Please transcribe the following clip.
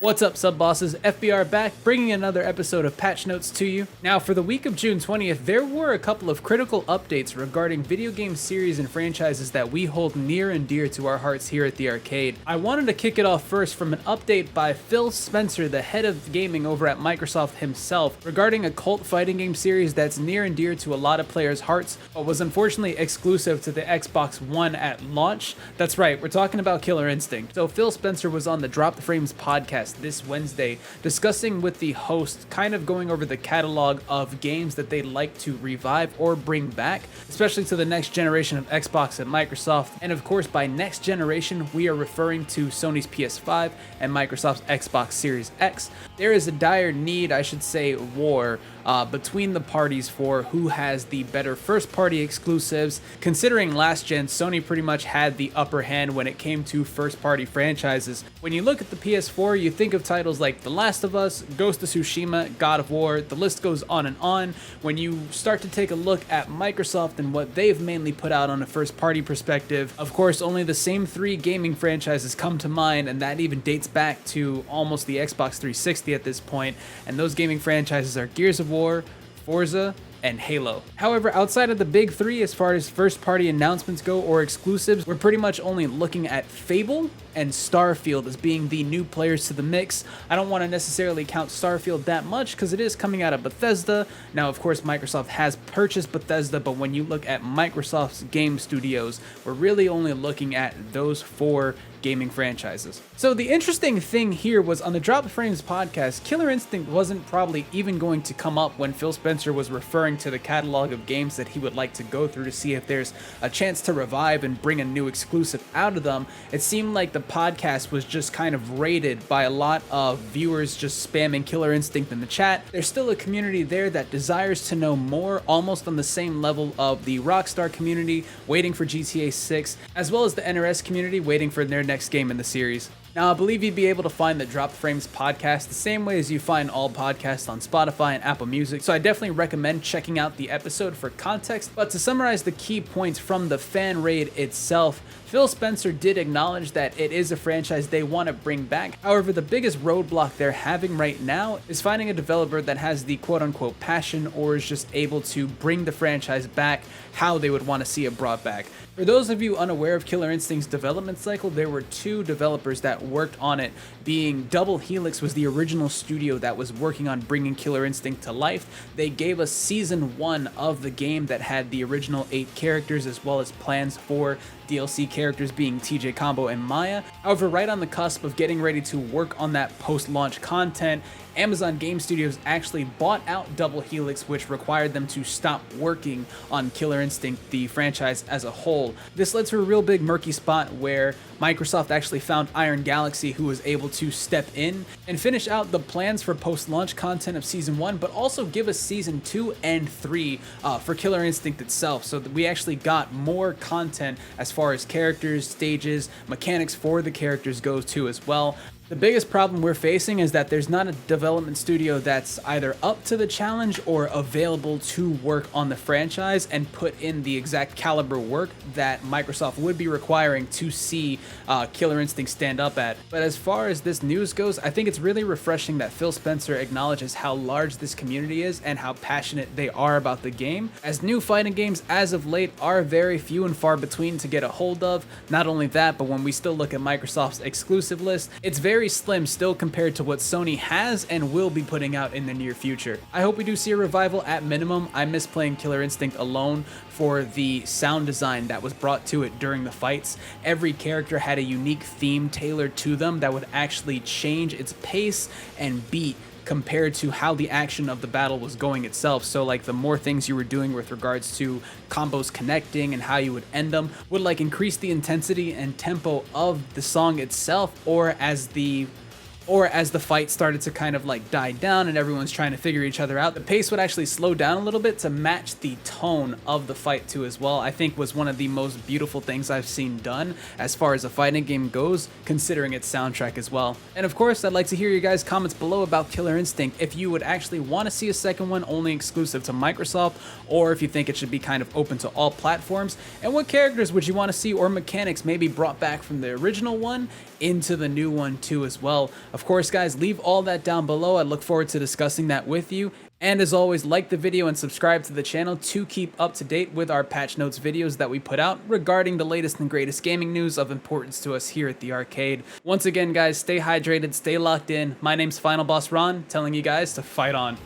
What's up, sub bosses? FBR back, bringing another episode of Patch Notes to you. Now, for the week of June 20th, there were a couple of critical updates regarding video game series and franchises that we hold near and dear to our hearts here at the arcade. I wanted to kick it off first from an update by Phil Spencer, the head of gaming over at Microsoft himself, regarding a cult fighting game series that's near and dear to a lot of players' hearts, but was unfortunately exclusive to the Xbox One at launch. That's right, we're talking about Killer Instinct. So Phil Spencer was on the Drop the Frames podcast this Wednesday, discussing with the host, kind of going over the catalog of games that they'd like to revive or bring back, especially to the next generation of Xbox and Microsoft. And of course, by next generation, we are referring to Sony's PS5 and Microsoft's Xbox Series X. There is a dire need, I should say, war between the parties for who has the better first-party exclusives. Considering last gen, Sony pretty much had the upper hand when it came to first-party franchises. When you look at the PS4, you think of titles like The Last of Us, Ghost of Tsushima, God of War, the list goes on and on. When you start to take a look at Microsoft and what they've mainly put out on a first-party perspective, of course, only the same three gaming franchises come to mind, and that even dates back to almost the Xbox 360 at this point, and those gaming franchises are Gears of War, Forza, and Halo. However, outside of the big three, as far as first-party announcements go or exclusives, we're pretty much only looking at Fable and Starfield as being the new players to the mix. I don't want to necessarily count Starfield that much because it is coming out of Bethesda. Now, of course, Microsoft has purchased Bethesda, but when you look at Microsoft's game studios, we're really only looking at those four gaming franchises. So the interesting thing here was on the Drop the Frames podcast, Killer Instinct wasn't probably even going to come up when Phil Spencer was referring to the catalog of games that he would like to go through to see if there's a chance to revive and bring a new exclusive out of them. It seemed like the podcast was just kind of raided by a lot of viewers just spamming Killer Instinct in the chat. There's still a community there that desires to know more, almost on the same level of the Rockstar community waiting for GTA 6, as well as the NRS community waiting for their next game in the series. Now, I believe you'd be able to find the Drop the Frames podcast the same way as you find all podcasts on Spotify and Apple Music, so I definitely recommend checking out the episode for context. But to summarize the key points from the fan raid itself, Phil Spencer did acknowledge that it is a franchise they want to bring back. However, the biggest roadblock they're having right now is finding a developer that has the quote-unquote passion or is just able to bring the franchise back how they would want to see it brought back. For those of you unaware of Killer Instinct's development cycle, there were two developers that worked on it, being Double Helix was the original studio that was working on bringing Killer Instinct to life. They gave us season 1 of the game that had the original 8 characters as well as plans for DLC characters being TJ Combo and Maya. However, right on the cusp of getting ready to work on that post-launch content, Amazon Game Studios actually bought out Double Helix, which required them to stop working on Killer Instinct, the franchise as a whole. This led to a real big murky spot where Microsoft actually found Iron Galaxy, who was able to step in and finish out the plans for post-launch content of Season 1, but also give us Season 2 and 3 for Killer Instinct itself, so that we actually got more content as far as characters, stages, mechanics for the characters goes too as well. The biggest problem we're facing is that there's not a development studio that's either up to the challenge or available to work on the franchise and put in the exact caliber work that Microsoft would be requiring to see Killer Instinct stand up at. But as far as this news goes, I think it's really refreshing that Phil Spencer acknowledges how large this community is and how passionate they are about the game, as new fighting games as of late are very few and far between to get a hold of. Not only that, but when we still look at Microsoft's exclusive list, it's very slim still compared to what Sony has and will be putting out in the near future. I hope we do see a revival at minimum. I miss playing Killer Instinct alone for the sound design that was brought to it during the fights. Every character had a unique theme tailored to them that would actually change its pace and beat compared to how the action of the battle was going itself. So like the more things you were doing with regards to combos connecting and how you would end them would like increase the intensity and tempo of the song itself, or as the fight started to kind of like die down and everyone's trying to figure each other out, the pace would actually slow down a little bit to match the tone of the fight too as well. I think was one of the most beautiful things I've seen done as far as a fighting game goes, considering its soundtrack as well. And of course, I'd like to hear your guys' comments below about Killer Instinct, if you would actually want to see a second one only exclusive to Microsoft, or if you think it should be kind of open to all platforms, and what characters would you want to see or mechanics maybe brought back from the original one into the new one too as well. Of course, guys, leave all that down below. I look forward to discussing that with you. And as always, like the video and subscribe to the channel to keep up to date with our patch notes videos that we put out regarding the latest and greatest gaming news of importance to us here at the arcade. Once again, guys, stay hydrated, stay locked in. My name's Final Boss Ron, telling you guys to fight on.